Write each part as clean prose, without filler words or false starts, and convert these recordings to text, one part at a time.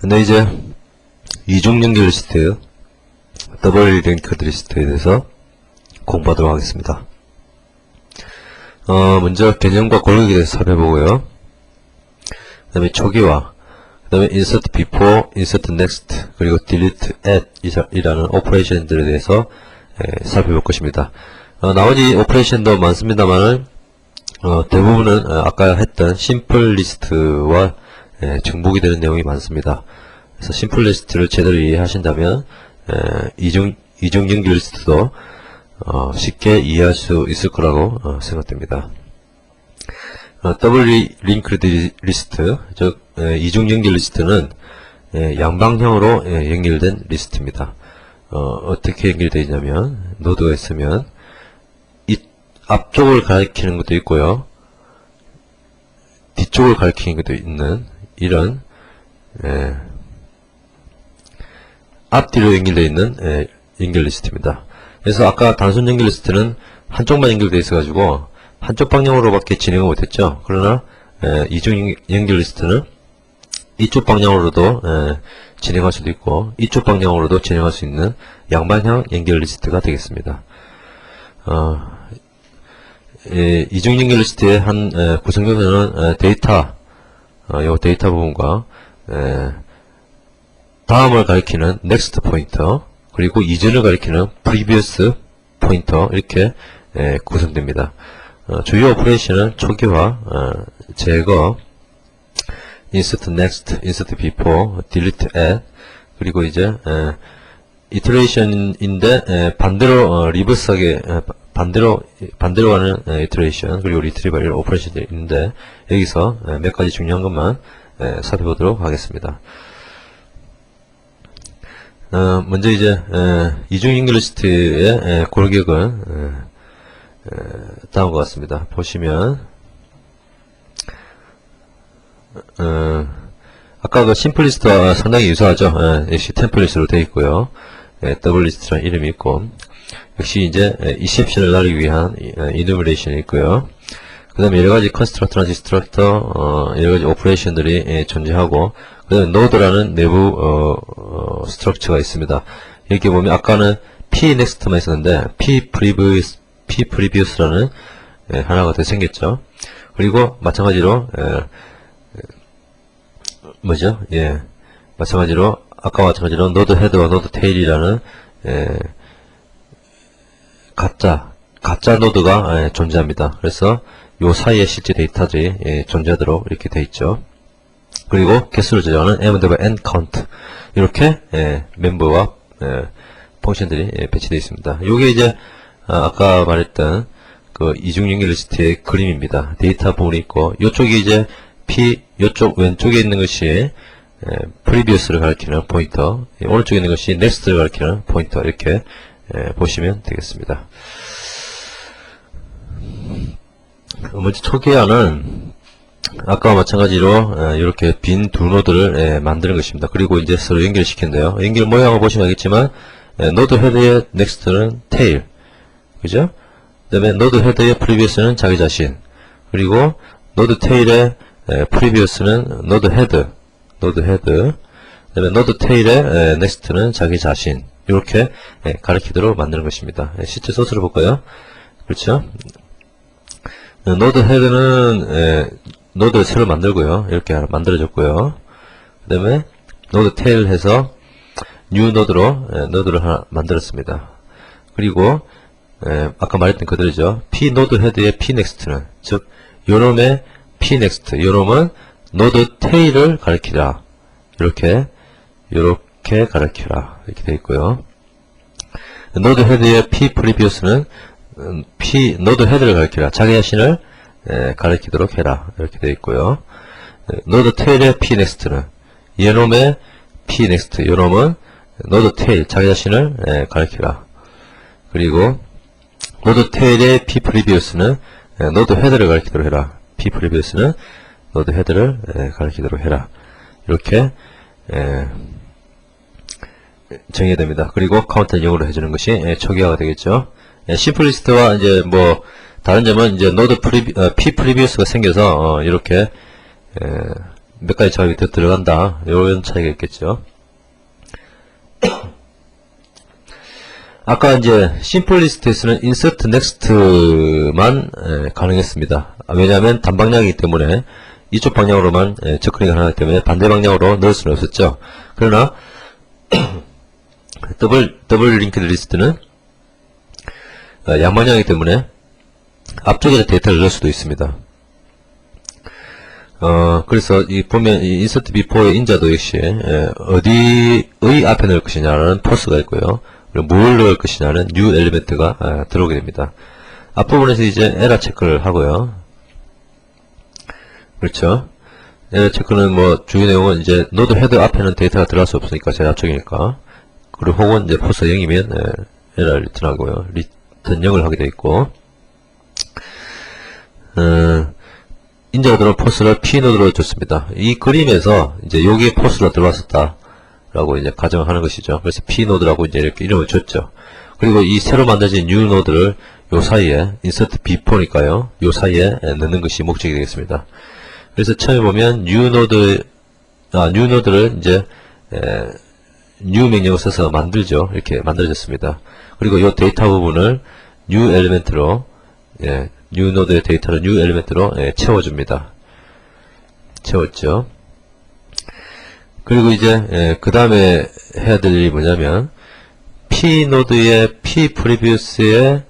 근데 이제 이중 연결 리스트, 더블 링크드 리스트에 대해서 공부하도록 하겠습니다. 먼저 개념과 골격에 대해서 살펴보고요. 그 다음에 초기화, 그 다음에 insert before, insert next, 그리고 delete add 이라는 오퍼레이션들에 대해서 살펴볼 것입니다. 나머지 오퍼레이션도 많습니다만 대부분은 아까 했던 심플 리스트와 중복이 되는 내용이 많습니다. 그래서 심플 리스트를 제대로 이해하신다면 이중 연결 리스트도 쉽게 이해할 수 있을 거라고 생각됩니다. 더블 링크드 리스트, 즉 이중 연결 리스트는 양방향으로 연결된 리스트입니다. 어떻게 연결되어 있냐면 노드가 있으면 이 앞쪽을 가리키는 것도 있고요, 뒤쪽을 가리키는 것도 있는 이런 앞뒤로 연결되어 있는 연결 리스트입니다. 그래서 아까 단순 연결 리스트는 한쪽만 연결되어 있어가지고 한쪽 방향으로밖에 진행을 못했죠. 그러나 이중 연결 리스트는 이쪽 방향으로도 진행할 수도 있고 이쪽 방향으로도 진행할 수 있는 양방향 연결 리스트가 되겠습니다. 이중 연결 리스트의 한 구성 요소는 데이터, 요 데이터 부분과 다음을 가리키는 next 포인터, 그리고 이전을 가리키는 previous 포인터, 이렇게 구성됩니다. 주요 오퍼레이션은 초기화, 제거, insert next, insert before, delete add, 그리고 이제 iteration인데 반대로 리버스하게 반대로 가는 iteration, 그리고 retrieval 이런 오퍼레이션들이 있는데 여기서 몇 가지 중요한 것만 살펴보도록 하겠습니다. 먼저 이제 이중 연결 리스트의 골격은 다음과 같습니다. 보시면 아까 그 심플 리스트와 상당히 유사하죠. 역시 템플릿으로 되어 있고요. 더블 리스트라는 이름이 있고, 역시 이제 exception을 나르기 위한 enumeration 이 있고요. 그 다음에 여러가지 constructor나 destructor, 여러가지 오퍼레이션들이 존재하고, 그 다음에 node라는 내부 스트럭처가 있습니다. 이렇게 보면 아까는 p next만 있었는데 p previous라는 하나가 더 생겼죠. 그리고 마찬가지로 뭐죠? 마찬가지로 아까 마찬가지로 node head와 node tail이라는 가짜 노드가 존재합니다. 그래서 요 사이에 실제 데이터들이 존재하도록 이렇게 되어 있죠. 그리고 개수를 저장하는 m&n count, 이렇게 멤버와 펑션들이 배치되어 있습니다. 요게 이제 아까 말했던 그 이중 연결 리스트의 그림입니다. 데이터 부분이 있고, 요쪽이 이제 요쪽 왼쪽에 있는 것이 previous를 가리키는 포인터, 오른쪽에 있는 것이 next를 가리키는 포인터, 이렇게 보시면 되겠습니다. 먼저 초기화는 아까와 마찬가지로 이렇게 빈 두 노드를 만드는 것입니다. 그리고 이제 서로 연결시킨대요. 연결 모양을 보시면 알겠지만 노드 헤드의 next는 tail, 그죠? 그 다음에 노드 헤드의 previous는 자기 자신, 그리고 노드 tail의 previous는 노드 헤드, 그 다음에 노드 tail의 next는 자기 자신, 이렇게 가리키도록 만드는 것입니다. 실제 소스를 볼까요? 그렇죠? 노드 헤드는 노드 새로 만들고요. 이렇게 하나 만들어졌고요. 그 다음에 노드 테일 해서 뉴 노드로 노드를 하나 만들었습니다. 그리고 아까 말했던 그대로죠. p 노드 헤드의 p next는, 즉 요놈의 p next, 요놈은 노드 테일을 가리키라, 이렇게 가리키라, 이렇게 되어 있고요. 노드 헤드의 p previous는 노드 헤드를 가리키라, 자기 자신을 가리키도록 해라, 이렇게 되어 있고요. 노드 테일의 p next는 얘놈의 p next, 요놈은 노드 테일, 자기 자신을 가리키라. 그리고 노드 테일의 p previous는 노드 헤드를 가리키도록 해라. p previous는 노드 헤드를 가리키도록 해라. 이렇게 정해야 됩니다. 그리고 카운트를 0으로 해주는 것이 초기화가 되겠죠. 심플리스트와 이제 뭐 다른 점은 이제 노드 p previous가 생겨서 이렇게 몇 가지 작업이 더 들어간다. 이런 차이가 있겠죠. 아까 이제 심플리스트에서는 insert next만 가능했습니다. 왜냐하면 단방향이기 때문에 이쪽 방향으로만 접근이 가능하기 때문에 반대 방향으로 넣을 수는 없었죠. 그러나 더블 링크드 리스트는 양방향이기 때문에 앞쪽에 데이터를 넣을 수도 있습니다. 그래서 보면 이 insert before의 인자도 역시 어디의 앞에 넣을 것이냐라는 포스가 있고요. 그리고 뭘 넣을 것이냐는 new 엘리멘트가 들어오게 됩니다. 앞부분에서 이제 에러 체크를 하고요. 그렇죠. 에러 체크는 뭐 주요 내용은 이제 노드 헤드 앞에는 데이터가 들어갈 수 없으니까 제일 앞쪽이니까. 그리고 혹은 이제 포스가 0이면 에러를 리턴하고요. 리턴 0을 하게 되어 있고. 인자가 들어온 포스를 P노드로 줬습니다. 이 그림에서 이제 여기에 포스가 들어왔었다. 라고 이제 가정을 하는 것이죠. 그래서 P노드라고 이제 이렇게 이름을 줬죠. 그리고 이 새로 만들어진 U노드를 요 사이에, insert before니까요. 요 사이에 넣는 것이 목적이 되겠습니다. 그래서 처음에 보면 U노드를 이제, new 명령을 써서 만들죠. 이렇게 만들어졌습니다. 그리고 요 데이터 부분을 new element로, U노드의 데이터를 new element로 채워줍니다. 채웠죠. 그리고 이제 그 다음에 해야 될 일이 뭐냐면 P노드의 Pprevious의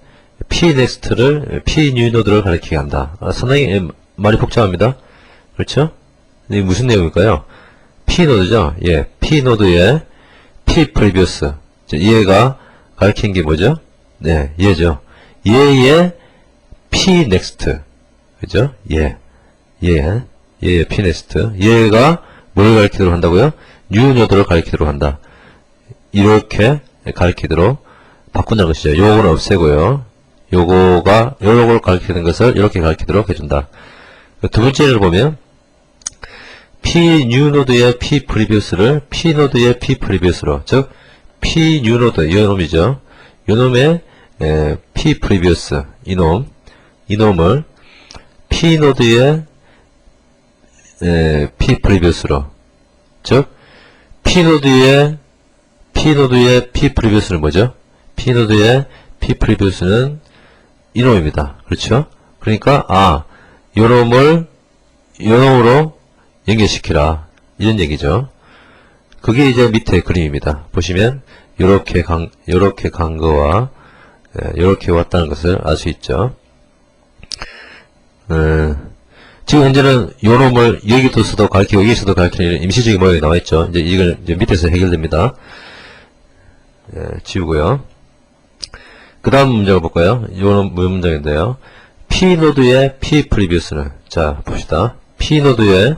Pnext를 Pnew노드를 가리키게 한다. 상당히 말이 복잡합니다. 그렇죠? 이게 무슨 내용일까요? P노드죠? 예, P노드의 Pprevious 얘가 가리킨 게 뭐죠? 네, 얘죠. 얘의 Pnext 그죠? 얘의 Pnext 얘가 뭘 가리키도록 한다고요? 뉴노드를 가리키도록 한다. 이렇게 가리키도록 바꾼다는 것이죠. 요거는 없애고요. 요걸 가리키는 것을 이렇게 가리키도록 해준다. 두 번째를 보면 Pnewnode의 Pprevious를 Pnode의 Pprevious로 즉 Pnewnode 이놈이죠. 요놈의 Pprevious 이놈을 Pnode의 Pprevious로 즉 Pnode의 Pprevious는 뭐죠? Pnode의 Pprevious는 이놈입니다. 그렇죠? 그러니까 요놈으로 연결시키라 이런 얘기죠. 그게 이제 밑에 그림입니다. 보시면 요렇게 간 거와 요렇게 왔다는 것을 알 수 있죠. 지금 현재는 요놈을 여기서도 가리키고 여기서도 가리키는 임시적인 모양이 나와있죠. 이제 이걸 이제 밑에서 해결됩니다. 지우고요. 그 다음 문제를 볼까요? 요놈 문제인데요. P노드의 Pprevious는 자 봅시다. P노드의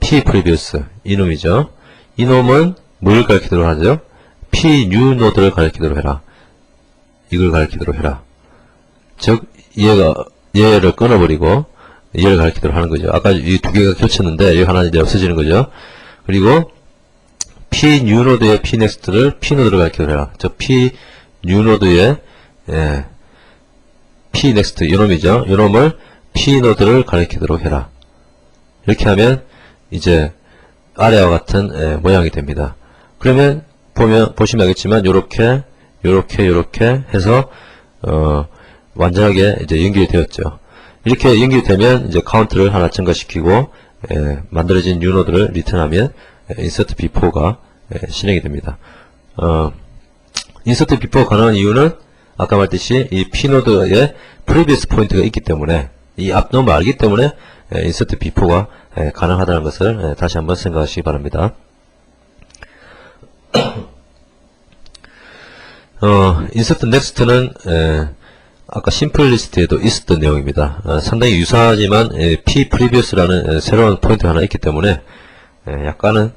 Pprevious 이놈이죠. 이놈은 뭘 가리키도록 하죠? Pnew노드를 가리키도록 해라. 이걸 가리키도록 해라. 즉 얘를 끊어버리고 얘를 가리키도록 하는 거죠. 아까 이 두 개가 겹쳤는데 여기 하나 이제 없어지는 거죠. 그리고 Pnewnode의 Pnext를 P노드를 가리키도록 해라. 즉 Pnewnode의 Pnext 이놈이죠. 이놈을 P노드를 가리키도록 해라. 이렇게 하면 이제 아래와 같은 모양이 됩니다. 그러면 보시면 알겠지만 요렇게 해서 완전하게 이제 연결이 되었죠. 이렇게 연결되면 이제 카운트를 하나 증가시키고 만들어진 뉴노드를 리턴하면 insert before가 실행이 됩니다. insert before 가능한 이유는 아까 말했듯이 이 p노드에 previous 포인트가 있기 때문에 이 앞놈을 알기 때문에 insert before가 가능하다는 것을 다시 한번 생각하시기 바랍니다. insert next는 아까 심플 리스트에도 있었던 내용입니다. 상당히 유사하지만 Pprevious라는 새로운 포인트가 하나 있기 때문에 약간은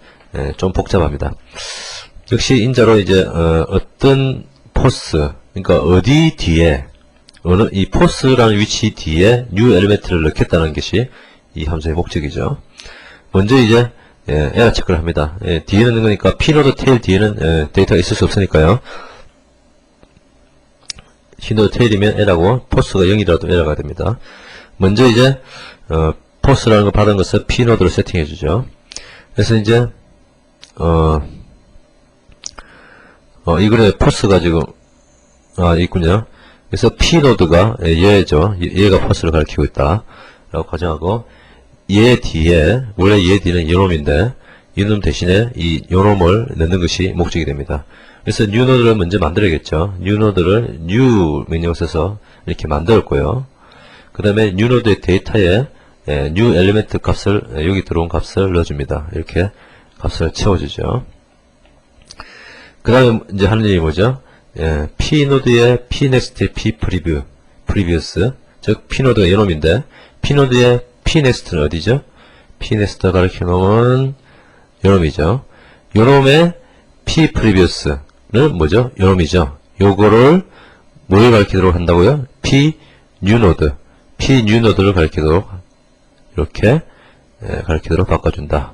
좀 복잡합니다. 역시 인자로 이제 어떤 포스 그러니까 어디 뒤에 이 포스라는 위치 뒤에 new 엘리멘트를 넣겠다는 것이 이 함수의 목적이죠. 먼저 이제 에러 체크를 합니다. 뒤에 넣는 거니까 P노드 테일 뒤에는 데이터가 있을 수 없으니까요. P노드 테일이면 에러고 포스가 0이라도 에러가 됩니다. 먼저 이제 포스라는 거 받은 것을 P 노드로 세팅해 주죠. 그래서 이제 이 그래 포스가 지금 있군요. 그래서 P 노드가 얘죠. 얘가 포스를 가리키고 있다 라고 가정하고, 얘 뒤에, 원래 얘 뒤는 요놈인데 이놈 대신에 이 요놈을 넣는 것이 목적이 됩니다. 그래서 new 노드를 먼저 만들어야겠죠. new 노드를 new 명령을 써서 이렇게 만들었고요. 그 다음에 new 노드의 데이터에 new 엘리멘트 값을, 여기 들어온 값을 넣어줍니다. 이렇게 값을 채워주죠. 그 다음에 이제 하는 일이 뭐죠? p 노드의 p next, p previous, 즉 p 노드가 이놈인데 p 노드의 p next는 어디죠? p next 가리키는 놈은 요놈이죠. 요놈의 p previous는 뭐죠? 요놈이죠. 요거를 뭘 가리키도록 한다고요? p new node를 가리키도록, 이렇게 가리키도록 바꿔준다.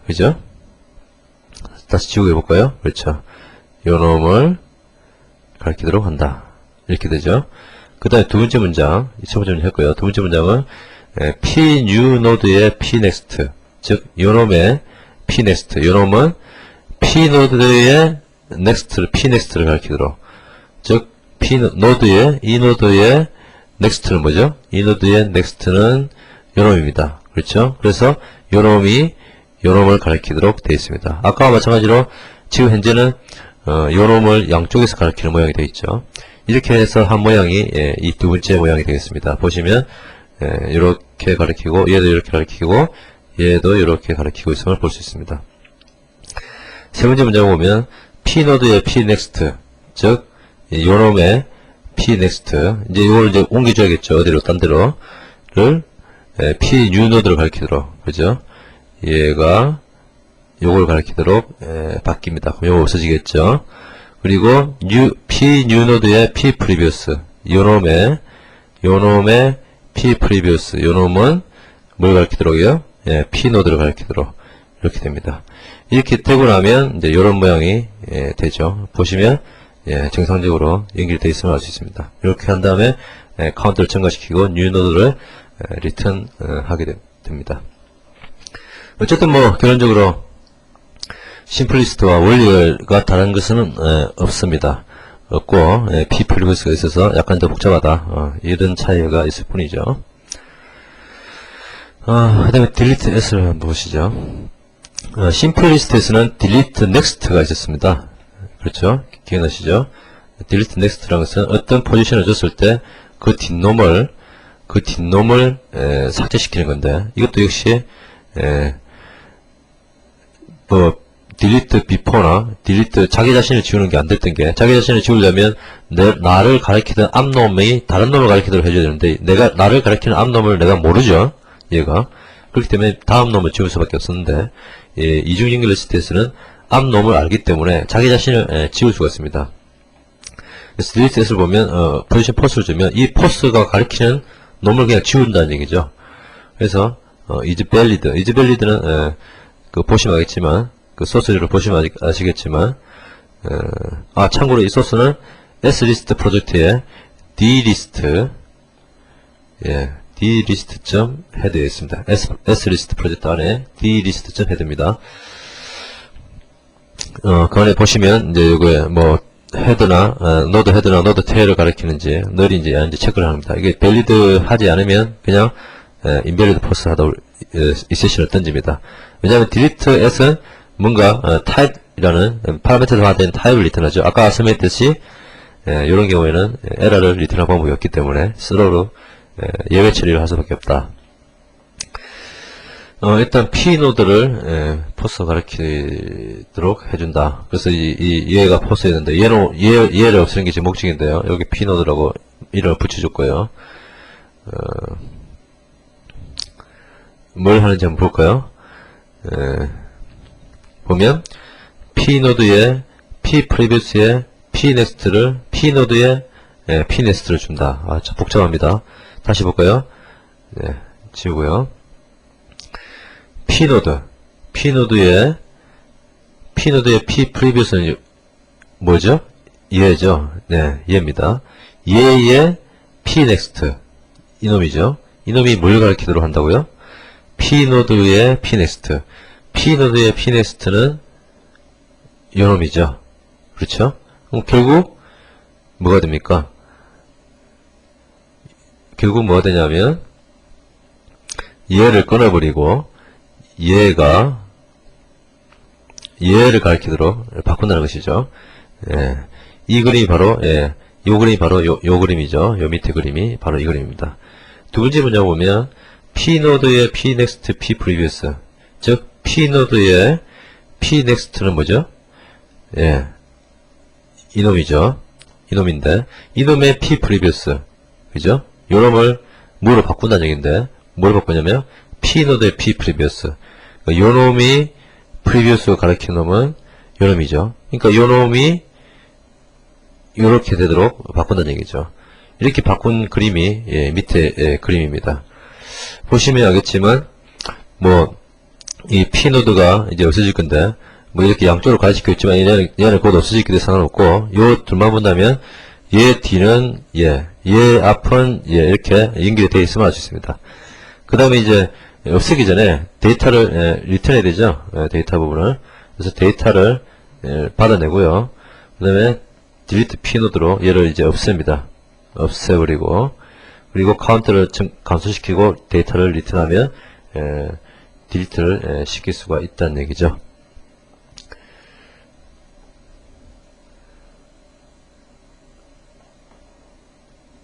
그죠? 다시 지우개 해볼까요? 그렇죠. 요놈을 가리키도록 한다. 이렇게 되죠. 그 다음에 두 번째 문장, 첫 번째 문장 했고요. 두 번째 문장은 p new node의 p next, 즉 요놈의 p next, 요놈은 p node의 p next를 가리키도록, 즉 p node의, 이 node의 next는 뭐죠? 이 node의 next는 요놈입니다. 그렇죠? 그래서 요놈이 요놈을 가리키도록 되어 있습니다. 아까와 마찬가지로 지금 현재는 요놈을 양쪽에서 가리키는 모양이 되어 있죠. 이렇게 해서 한 모양이 이 두 번째 모양이 되겠습니다. 보시면 이렇게 가리키고, 얘도 이렇게 가리키고, 얘도 이렇게 가리키고 있음을 볼 수 있습니다. 세 번째 문제 보면 p 노드의 p next, 즉 요놈의 p next, 이제 이걸 이제 옮겨줘야겠죠. 어디로, 딴 데로를 p new 노드를 가리키도록, 그죠? 얘가 요걸 가리키도록 바뀝니다. 그럼 요거 없어지겠죠. 그리고 p new 노드의 p previous, 요놈의 p previous, 요놈은 뭘 가리키도록이요? p 노드를 가리키도록 이렇게 됩니다. 이렇게 되고 나면 이제 이런 모양이 되죠. 보시면 정상적으로 연결되어 있음을 알 수 있습니다. 이렇게 한 다음에 카운트를 첨가시키고 new 노드를 리턴 하게 됩니다. 어쨌든 뭐 결론적으로 심플리스트와 원리가 다른 것은 없습니다. 없고 p previous가 있어서 약간 더 복잡하다, 이런 차이가 있을 뿐이죠. 그 다음에 delete s를 한번 보시죠. 심플리스트에서는 delete next가 있었습니다. 그렇죠? 기억나시죠? delete next라는 것은 어떤 포지션을 줬을 때 그 뒷놈을 삭제시키는 건데, 이것도 역시 delete before나 delete, 자기 자신을 지우는 게 안 됐던 게, 자기 자신을 지우려면 나를 가리키던 앞놈이 다른 놈을 가리키도록 해줘야 되는데, 나를 가리키는 앞놈을 내가 모르죠. 얘가. 그렇기 때문에 다음 놈을 지울 수밖에 없었는데, 이중 연결 리스트에서는 앞놈을 알기 때문에 자기 자신을 지울 수가 있습니다. 그래서 delete s를 보면 포지션 포스를 주면 이 포스가 가리키는 놈을 그냥 지운다는 얘기죠. 그래서 is valid는 그 보시면 알겠지만, 그 소스를 보시면 아시겠지만, 참고로 이 소스는 slist 프로젝트의 dlist, dlist.head에 있습니다. slist 프로젝트 안에 dlist.head입니다. 그 안에 보시면 이제 이거에 뭐 헤드나 노드 헤드나 노드 테일을 가리키는지 널인지 아닌지 체크를 합니다. 이게 밸리드 하지 않으면 그냥 인밸리드 포스 하다 이 세션을 던집니다. 왜냐하면 delete s는 뭔가 type이라는 파라미터로 하는 타입을 리턴하죠. 아까 설명했듯이 이런 경우에는 에러를 리턴할 방법이 없기 때문에 스로로 예외 처리를 할 수밖에 없다. 일단 p 노드를 포스 가리키도록 해준다. 그래서 얘가 포스였는데 얘를 없애는 게 지금 목적인데요. 여기 p 노드라고 이름을 붙여줬고요. 뭘 하는지 한번 볼까요? 보면 p 노드에 p previous에 p next를 p 노드에 p next를 준다. 참 복잡합니다. 다시 볼까요? 지우고요. p 노드의 p previous는 뭐죠? 얘죠. 얘입니다. 얘의 p next 이놈이죠. 이놈이 뭘 가리키도록 한다고요? p노드의 pnext. p노드의 pnext는 요놈이죠. 그렇죠? 그럼 결국 뭐가 됩니까? 결국 뭐가 되냐면 얘를 끊어버리고 얘를 가리키도록 바꾼다는 것이죠. 예. 이 그림이 바로 요 그림이 바로 요 그림이죠. 요 밑에 그림이 바로 이 그림입니다. 두 번째 문제 보면 p노드의 pnext, pprevious. 즉 p노드의 pnext는 뭐죠? 예. 이놈이죠. 이놈인데 이놈의 pprevious. 그죠? 요놈을 뭐로 바꾼다는 얘기인데 뭐로 바꾸냐면 p노드의 pprevious. 그러니까 요놈이 previous가 가리키는 놈은 요놈이죠. 그러니까 요놈이 요렇게 되도록 바꾼다는 얘기죠. 이렇게 바꾼 그림이 밑에 그림입니다. 보시면 알겠지만 뭐 이 p노드가 이제 없어질 건데 뭐 이렇게 양쪽으로 가시켜 있지만 얘는 곧 없어질 게 상관없고 요 둘만 본다면 얘 뒤는 얘 앞은 이렇게 연결이 되어 있으면 알 수 있습니다. 그 다음에 이제 없애기 전에 데이터를 리턴해야 되죠. 데이터 부분을. 그래서 데이터를 받아내고요. 그 다음에 delete p노드로 얘를 이제 없앱니다. 없애버리고 그리고 카운트를 감소시키고 데이터를 리턴하면 delete를 시킬 수가 있다는 얘기죠.